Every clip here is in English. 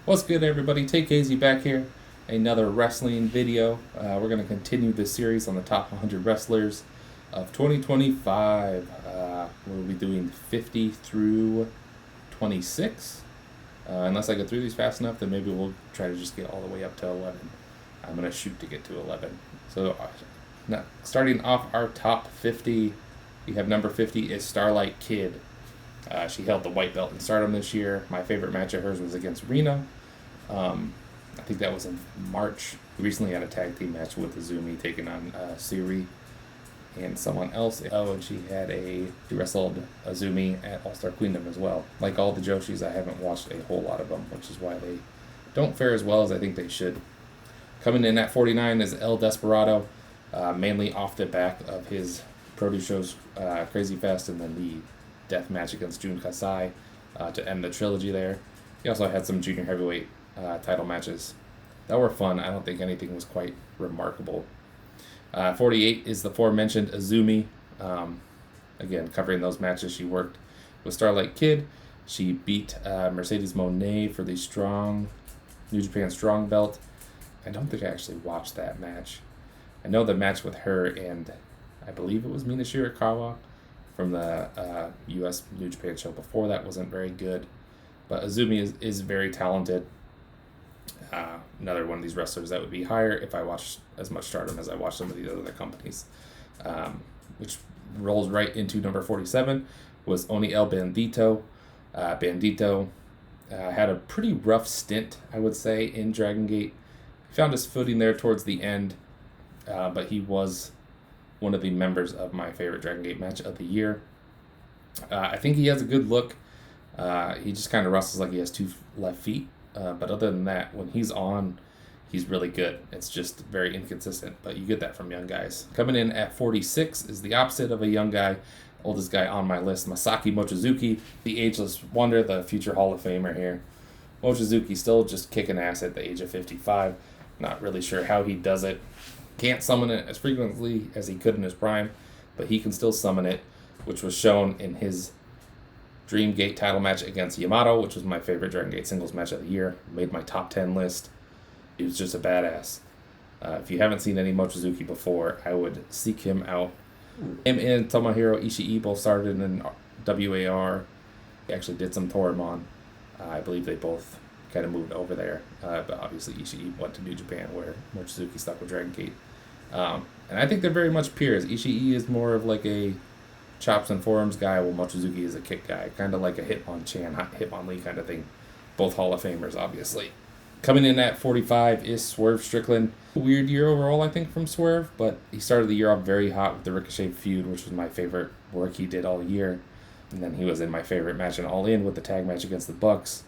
What's good, everybody? Take Easy back here. Another wrestling video. We're going to continue this series on the top 100 wrestlers of 2025. We'll be doing 50 through 26. Unless I get through these fast enough, then maybe we'll try to just get all the way up to 11. I'm going to shoot to get to 11. So, now, starting off our top 50, we have number 50 is Starlight Kid. She held the white belt in Stardom this year. My favorite match of hers was against Rena. I think that was in March. We recently had a tag team match with Azumi taking on Syuri and someone else. Oh, and she wrestled Azumi at All-Star Queendom as well. Like all the Joshis, I haven't watched a whole lot of them, which is why they don't fare as well as I think they should. Coming in at 49 is El Desperado, mainly off the back of his produce shows, Crazy Fest, and then the death match against Jun Kasai to end the trilogy there. He also had some junior heavyweight title matches that were fun. I don't think anything was quite remarkable. 48 is the aforementioned Azumi. Again, covering those matches, she worked with Starlight Kid. She beat Mercedes Mone for the New Japan Strong Belt. I don't think I actually watched that match. I know the match with her and I believe it was Mina Shirakawa from the U.S. New Japan show before that wasn't very good. But Azumi is very talented. Another one of these wrestlers that would be higher if I watched as much Stardom as I watched some of these other companies. Which rolls right into number 47 was Oni El Bendito. Bandito had a pretty rough stint, I would say, in dragongate. He found his footing there towards the end, but he was one of the members of my favorite dragongate match of the year. I think he has a good look. He just kind of wrestles like he has two left feet. But other than that, when he's on, he's really good. It's just very inconsistent, but you get that from young guys. Coming in at 46 is the opposite of a young guy, oldest guy on my list, Masaaki Mochizuki, the ageless wonder, the future Hall of Famer here. Mochizuki still just kicking ass at the age of 55. Not really sure how he does it. Can't summon it as frequently as he could in his prime, but he can still summon it, which was shown in his Dream Gate title match against Yamato, which was my favorite Dragon Gate singles match of the year. Made my top 10 list. He was just a badass. If you haven't seen any Mochizuki before, I would seek him out. Him and Tomohiro Ishii both started in WAR. He actually did some Torimon. I believe they both kind of moved over there. But obviously Ishii went to New Japan where Mochizuki stuck with Dragon Gate. And I think they're very much peers. Ishii is more of like a chops and forearms guy, while Mochizuki is a kick guy, kind of like a Hitmonlee kind of thing. Both Hall of Famers, obviously. Coming in at 45 is Swerve Strickland. Weird year overall, I think, from Swerve, but he started the year off very hot with the Ricochet feud, which was my favorite work he did all year. And then he was in my favorite match in All In with the tag match against the Bucks.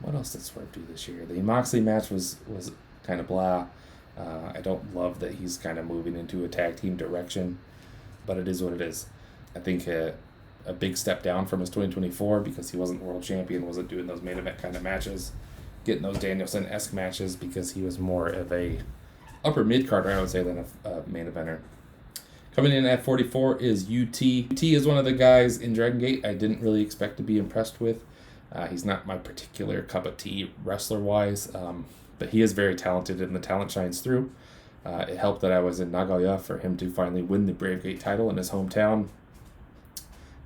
What else did Swerve do this year? The Moxley match was kind of blah. I don't love that he's kind of moving into a tag team direction, but it is what it is. I think a big step down from his 2024 because he wasn't world champion, wasn't doing those main event kind of matches, getting those Danielson-esque matches because he was more of a upper mid-carder, I would say, than a main eventer. Coming in at 44 is UT. UT is one of the guys in Dragon Gate I didn't really expect to be impressed with. He's not my particular cup of tea wrestler-wise, but he is very talented and the talent shines through. It helped that I was in Nagoya for him to finally win the Brave Gate title in his hometown.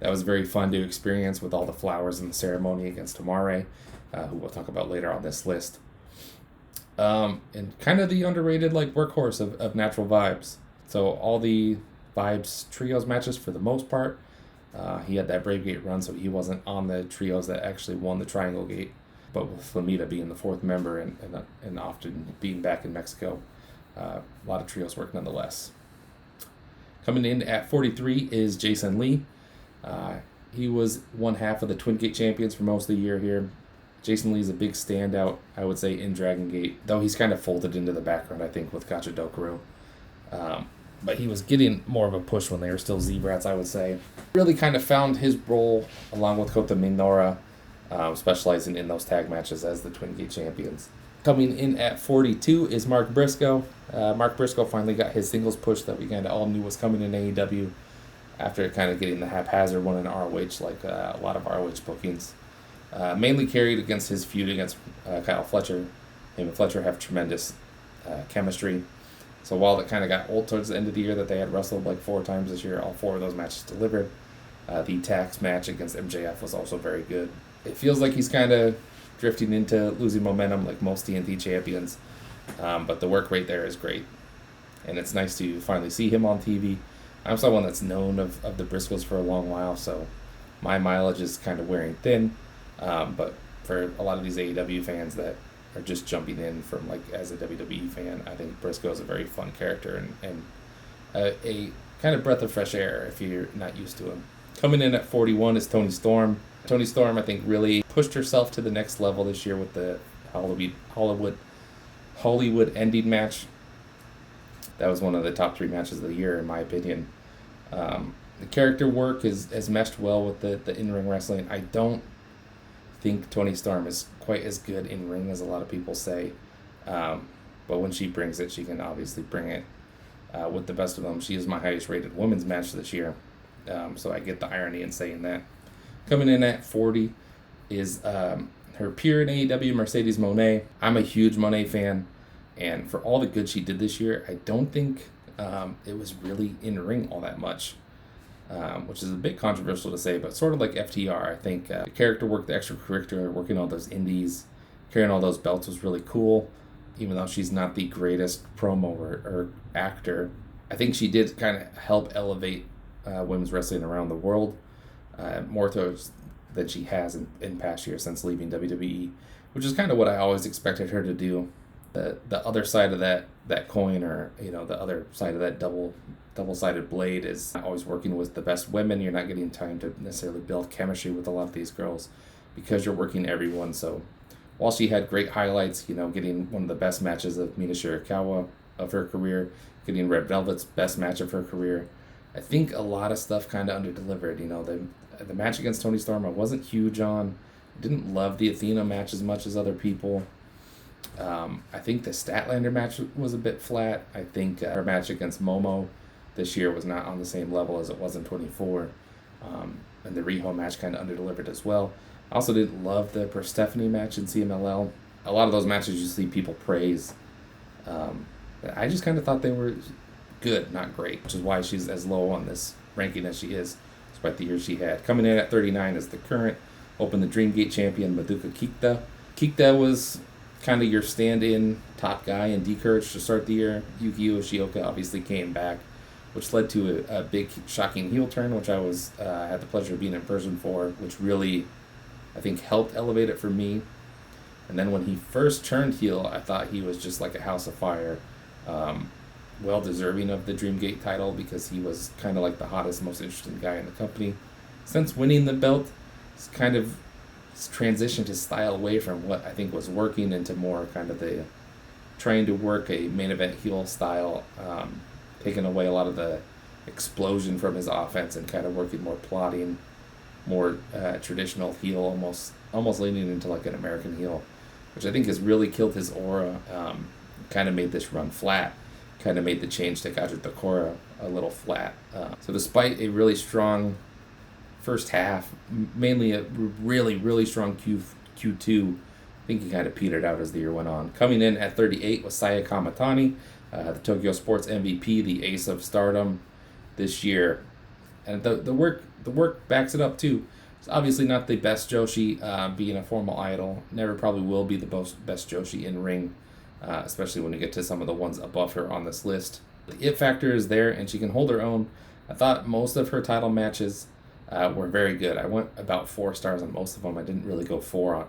That was very fun to experience with all the flowers in the ceremony against Tamare, who we'll talk about later on this list. And kind of the underrated workhorse of Natural Vibes. So all the Vibes trios matches for the most part, he had that Brave Gate run, so he wasn't on the trios that actually won the Triangle Gate. But with Flamita being the fourth member and often being back in Mexico, a lot of trios work nonetheless. Coming in at 43 is Jason Lee. He was one half of the Twin Gate champions for most of the year here. Jason Lee is a big standout, I would say, in Dragon Gate, though he's kind of folded into the background, I think, with Gachadokaru. But he was getting more of a push when they were still Z-Brats, I would say. Really kind of found his role along with Kota Minoura, specializing in those tag matches as the Twin Gate champions. Coming in at 42 is Mark Briscoe. Mark Briscoe finally got his singles push that we kind of all knew was coming in AEW after kind of getting the haphazard one in ROH, like a lot of ROH bookings. Mainly carried against his feud against Kyle Fletcher. Him and Fletcher have tremendous chemistry. So while it kind of got old towards the end of the year that they had wrestled like 4 times this year, all 4 of those matches delivered. The tax match against MJF was also very good. It feels like he's kind of drifting into losing momentum like most TNT champions. But the work rate there is great. And it's nice to finally see him on TV. I'm someone that's known of the Briscoes for a long while, so my mileage is kind of wearing thin. But for a lot of these AEW fans that are just jumping in from like as a WWE fan, I think Briscoe is a very fun character and a kind of breath of fresh air if you're not used to him. Coming in at 41 is Toni Storm. Toni Storm, I think, really pushed herself to the next level this year with the Hollywood ending match. That was one of the top 3 matches of the year, in my opinion. The character work has meshed well with the in-ring wrestling. I don't think Toni Storm is quite as good in-ring as a lot of people say. But when she brings it, she can obviously bring it with the best of them. She is my highest rated women's match this year. So I get the irony in saying that. Coming in at 40 is her peer in AEW, Mercedes Mone. I'm a huge Mone fan. And for all the good she did this year, I don't think it was really in-ring all that much. Which is a bit controversial to say, but sort of like FTR. I think the character work, the extracurricular, working all those indies, carrying all those belts was really cool. Even though she's not the greatest promo or actor, I think she did kind of help elevate women's wrestling around the world more than she has in past years since leaving WWE, which is kind of what I always expected her to do. The other side of that coin, or the other side of that double-sided blade, is always working with the best women. You're not getting time to necessarily build chemistry with a lot of these girls because you're working everyone. So while she had great highlights, getting one of the best matches of Mina Shirakawa of her career, getting Red Velvet's best match of her career, I think a lot of stuff kind of underdelivered. The match against Toni Storm I wasn't huge on. I didn't love the Athena match as much as other people. I think the Statlander match was a bit flat. I think her match against Momo this year was not on the same level as it was in 24. And the Riho match kind of underdelivered as well. I also didn't love the Persephone match in CMLL. A lot of those matches you see people praise. But I just kind of thought they were good, not great, which is why she's as low on this ranking as she is, despite the year she had. Coming in at 39 is the current Open the Dreamgate champion, Madoka Kikuta. Kikuta was kind of your stand-in top guy in D-Courage to start the year. Yuki Yoshioka obviously came back, which led to a big shocking heel turn, which I was had the pleasure of being in person for, which really, I think, helped elevate it for me. And then when he first turned heel, I thought he was just like a house of fire. Well deserving of the Dreamgate title because he was kind of like the hottest, most interesting guy in the company. Since winning the belt, he's kind of transitioned his style away from what I think was working into more kind of the trying to work a main event heel style, taking away a lot of the explosion from his offense and kind of working more plotting, more traditional heel, almost leaning into like an American heel, which I think has really killed his aura. Kind of made this run flat, kind of made the change to Gadget Takora a little flat. So despite a really strong first half, mainly a really, really strong Q2, I think he kind of petered out as the year went on. Coming in at 38 was Saya Kamitani, the Tokyo Sports MVP, the ace of Stardom this year. And the work backs it up too. It's obviously not the best Joshi, being a formal idol. Never probably will be the best Joshi in ring, especially when you get to some of the ones above her on this list. The it factor is there, and she can hold her own. I thought most of her title matches were very good. I went about 4 stars on most of them. I didn't really go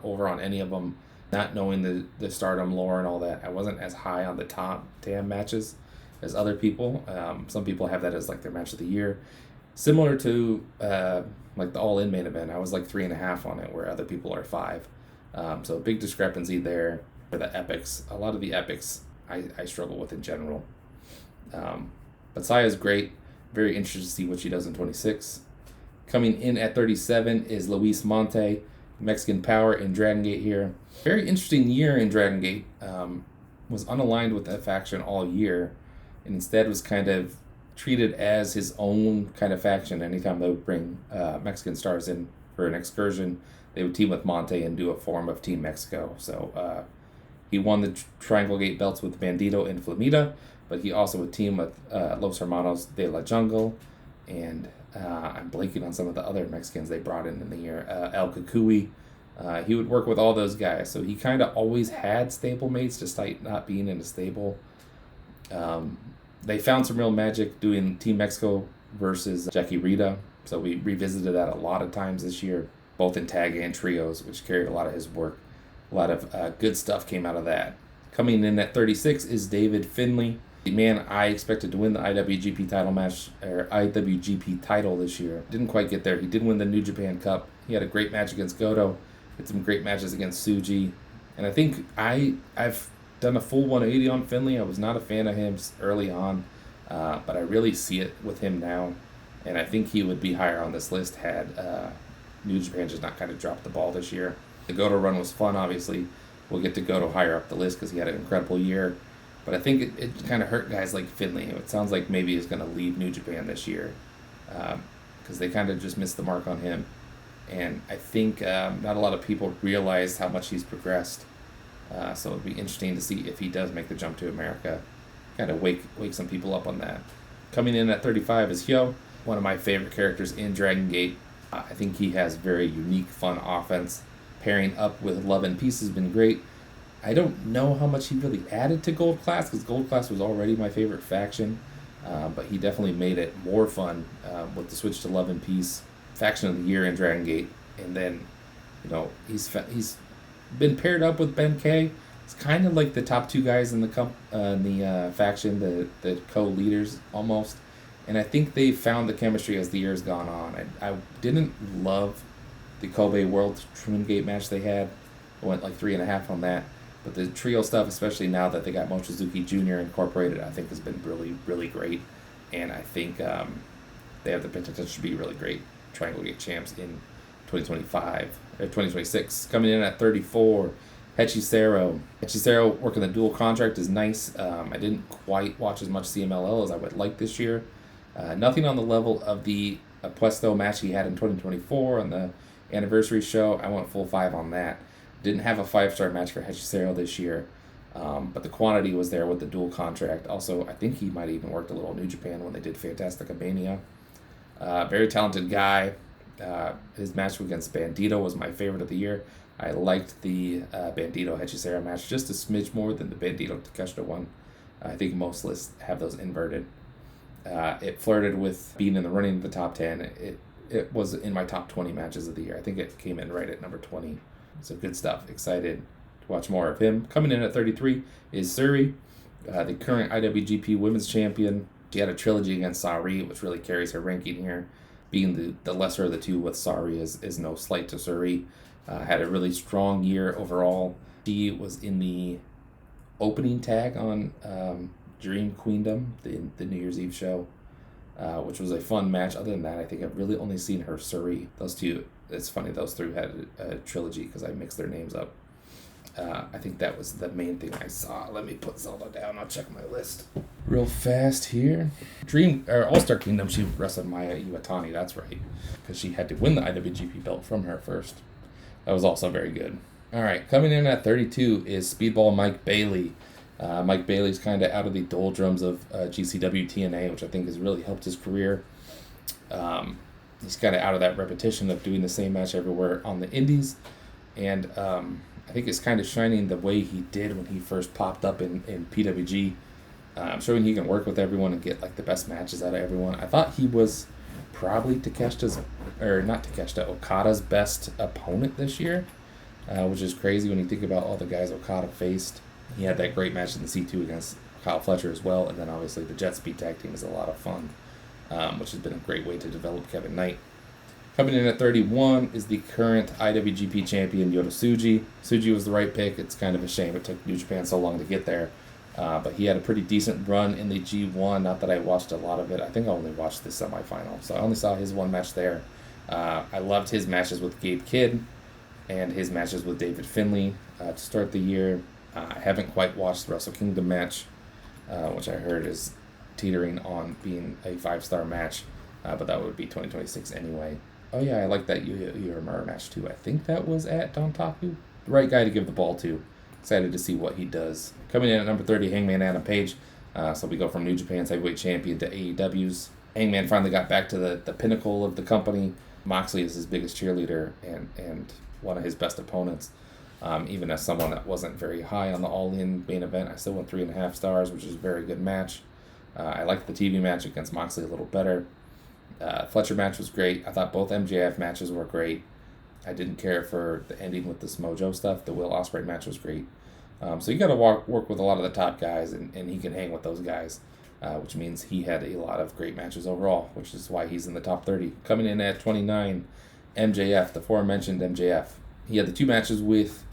over on any of them. Not knowing the Stardom lore and all that, I wasn't as high on the top 10 matches as other people. Some people have that as like their match of the year. Similar to like the All-In main event, I was like 3.5 on it, where other people are 5. So a big discrepancy there for the epics. A lot of the epics I struggle with in general. But Saya's great. Very interested to see what she does in 26. Coming in at 37 is Luis Mante, Mexican Power in Dragon Gate here. Very interesting year in Dragon Gate. Was unaligned with that faction all year, and instead was kind of treated as his own kind of faction anytime they would bring Mexican stars in for an excursion. they would team with Mante and do a form of Team Mexico. So he won the Triangle Gate belts with Bandito and Flamita, but he also would team with Los Hermanos de la Jungle, and I'm blanking on some of the other Mexicans they brought in the year. El Cucuy. He would work with all those guys, so he kind of always had stablemates despite not being in a stable. They found some real magic doing Team Mexico versus Jackie Rita, so we revisited that a lot of times this year, both in tag and trios, which carried a lot of his work. A lot of good stuff came out of that. Coming in at 36 is David Finlay. The man I expected to win the IWGP title match, or IWGP title this year. Didn't quite get there. He did win the New Japan Cup. He had a great match against Goto. Had some great matches against Tsuji. And I think I've done a full 180 on Finlay. I was not a fan of him early on, but I really see it with him now. And I think he would be higher on this list had New Japan just not kind of dropped the ball this year. The Goto run was fun, obviously. We'll get to Goto higher up the list because he had an incredible year. But I think it kind of hurt guys like Finlay. It sounds like maybe he's going to leave New Japan this year because they kind of just missed the mark on him. And I think not a lot of people realize how much he's progressed. So it'll be interesting to see if he does make the jump to America. Kind of wake some people up on that. Coming in at 35 is Hyo, one of my favorite characters in Dragon Gate. I think he has very unique, fun offense. Pairing up with Love and Peace has been great. I don't know how much he really added to Gold Class, because Gold Class was already my favorite faction. But he definitely made it more fun with the switch to Love and Peace. Faction of the Year in Dragon Gate. And then, he's been paired up with Ben K. It's kind of like the top two guys in the faction, the co-leaders almost. And I think they found the chemistry as the years gone on. I didn't love the Kobe World Twin Gate match they had. I went like 3.5 on that. But the trio stuff, especially now that they got Mochizuki Jr. incorporated, I think has been really, really great. And I think they have the potential to be really great Triangle Gate champs in 2025 or 2026. Coming in at 34, Hechicero. Hechicero working the dual contract is nice. I didn't quite watch as much CMLL as I would like this year. Nothing on the level of the Puesto match he had in 2024 on the anniversary show. I went full 5 on that. Didn't have a 5-star match for Hechicero this year, but the quantity was there with the dual contract. Also, I think he might have even worked a little New Japan when they did Fantastica Mania. Very talented guy. His match against Bandito was my favorite of the year. I liked the Bandito Hechicero match just a smidge more than the Bandito Takeshita one. I think most lists have those inverted. It flirted with being in the running of the top 10. It was in my top 20 matches of the year. I think it came in right at number 20. So good stuff. Excited to watch more of him. Coming in at 33 is Syuri, the current IWGP Women's Champion. She had a trilogy against Syuri, which really carries her ranking here. Being the lesser of the two with Syuri is no slight to Syuri. Had a really strong year overall. She was in the opening tag on Dream Queendom, the New Year's Eve show, which was a fun match. Other than that, I think I've really only seen her Syuri. Those two, it's funny, those three had a trilogy because I mixed their names up. I think that was the main thing I saw. Let me put Zelda down. I'll check my list real fast here. All-Star Kingdom, she wrestled Maya Iwatani, that's right, because she had to win the IWGP belt from her first. That was also very good. All right, coming in at 32 is Speedball Mike Bailey. Mike Bailey's kind of out of the doldrums of GCW TNA, which I think has really helped his career. He's kind of out of that repetition of doing the same match everywhere on the indies. And I think it's kind of shining the way he did when he first popped up in PWG. Showing he can work with everyone and get like the best matches out of everyone. I thought he was probably Okada's best opponent this year, which is crazy when you think about all the guys Okada faced. He had that great match in the C2 against Kyle Fletcher as well, and then obviously the Jet Speed tag team is a lot of fun, which has been a great way to develop Kevin Knight. Coming in at 31 is the current IWGP champion, Yota Tsuji. Tsuji was the right pick. It's kind of a shame it took New Japan so long to get there. But he had a pretty decent run in the G1. Not that I watched a lot of it. I think I only watched the semifinal. So I only saw his one match there. I loved his matches with Gabe Kidd and his matches with David Finlay to start the year. I haven't quite watched the Wrestle Kingdom match, which I heard is teetering on being a 5-star match. But that would be 2026 anyway. Oh yeah, I like that Uemura match too. I think that was at Dontaku. The right guy to give the ball to. Excited to see what he does. Coming in at number 30, Hangman Adam Page. So we go from New Japan's heavyweight champion to AEW's. Hangman finally got back to the pinnacle of the company. Moxley is his biggest cheerleader and one of his best opponents. Even as someone that wasn't very high on the All-In main event, I still went 3.5 stars, which is a very good match. I liked the TV match against Moxley a little better. Fletcher match was great. I thought both MJF matches were great. I didn't care for the ending with this Mojo stuff. The Will Ospreay match was great. So you got to work with a lot of the top guys, and he can hang with those guys, which means he had a lot of great matches overall, which is why he's in the top 30. Coming in at 29, MJF, the aforementioned MJF. He had the 2 matches with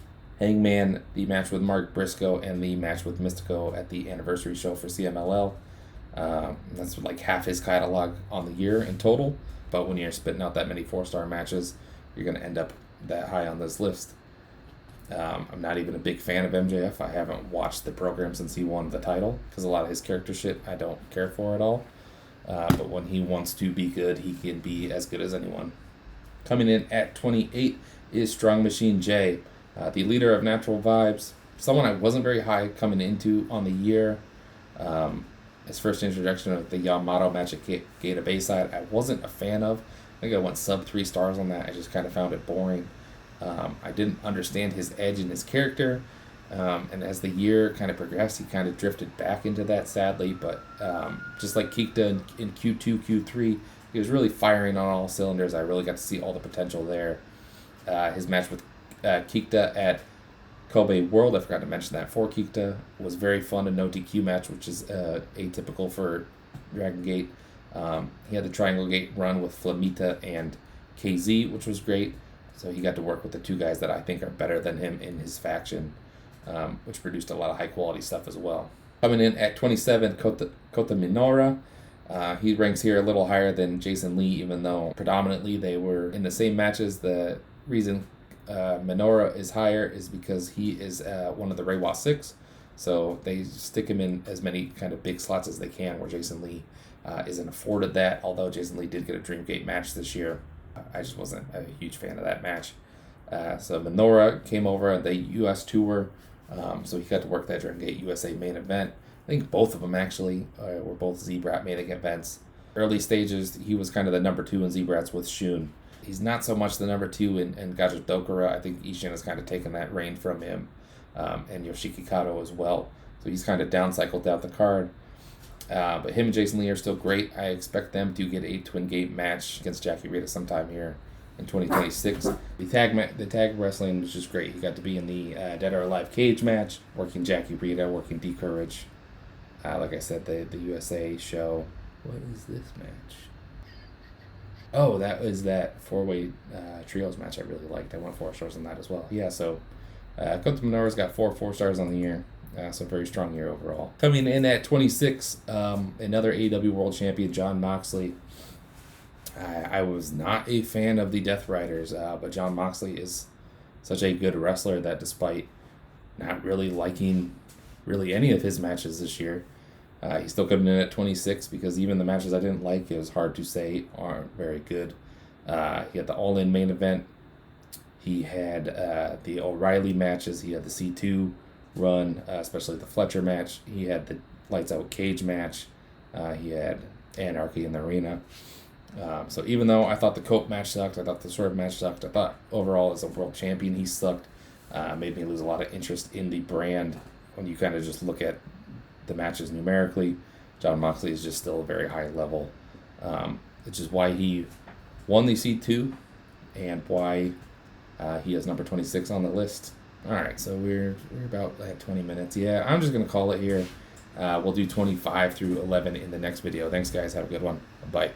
Hangman, the match with Mark Briscoe, and the match with Mystico at the anniversary show for CMLL. That's like half his catalog on the year in total, but when you're spitting out that many 4-star matches, you're going to end up that high on this list. I'm not even a big fan of MJF. I haven't watched the program since he won the title, because a lot of his character shit I don't care for at all. But when he wants to be good, he can be as good as anyone. Coming in at 28 is Strong Machine J, the leader of Natural Vibes, someone I wasn't very high coming into on the year. His first introduction of the Yamato match at Gate of Bayside, I wasn't a fan of. I think I went sub 3 stars on that. I just kind of found it boring. I didn't understand his edge and his character. And as the year kind of progressed, he kind of drifted back into that, sadly. But just like Kikuta in Q2, Q3, he was really firing on all cylinders. I really got to see all the potential there. His match with Kikuta at Kobe World, I forgot to mention that, for Kikuta, was very fun, a no DQ match, which is atypical for dragongate. He had the triangle gate run with Flamita and KZ, which was great. So he got to work with the 2 guys that I think are better than him in his faction, which produced a lot of high-quality stuff as well. Coming in at 27, Kota Minoura. He ranks here a little higher than Jason Lee, even though predominantly they were in the same matches. The reason Minoura is higher is because he is one of the Reiwa 6, so they stick him in as many kind of big slots as they can, where Jason Lee isn't afforded that, although Jason Lee did get a Dreamgate match this year. I just wasn't a huge fan of that match. So Minoura came over on the U.S. tour, so he got to work that Dreamgate USA main event. I think both of them actually were both Z-Brat main events. Early stages, he was kind of the number 2 in Z-Brats with Shun. He's not so much the number 2 in Gajadokura. I think Ishin has kind of taken that reign from him, and Yoshiki Kato as well. So he's kind of downcycled out the card. But him and Jason Lee are still great. I expect them to get a Twin Gate match against Jackie Rita sometime here in 2026. The tag wrestling was just great. He got to be in the Dead or Alive cage match, working Jackie Rita, working D-Courage. Like I said, the USA show. What is this match? Oh, that was that 4-way trios match I really liked. I went 4 stars on that as well. Yeah, so Kota Minoura's got 4 stars on the year. So very strong year overall. Coming in at 26, another AEW World Champion, Jon Moxley. I was not a fan of the Death Riders, but Jon Moxley is such a good wrestler that despite not really liking really any of his matches this year, he's still coming in at 26 because even the matches I didn't like, it was hard to say aren't very good. He had the All-In main event. He had the O'Reilly matches. He had the C2 run, especially the Fletcher match. He had the Lights Out Cage match. He had Anarchy in the Arena. So even though I thought the Cope match sucked, I thought the Swerve match sucked, I thought overall as a world champion he sucked. Made me lose a lot of interest in the brand. When you kind of just look at the matches numerically, Jon Moxley is just still a very high level. Which is why he won the C2 and why he is number 26 on the list. Alright, so we're about at 20 minutes. Yeah, I'm just going to call it here. We'll do 25 through 11 in the next video. Thanks, guys. Have a good one. Bye.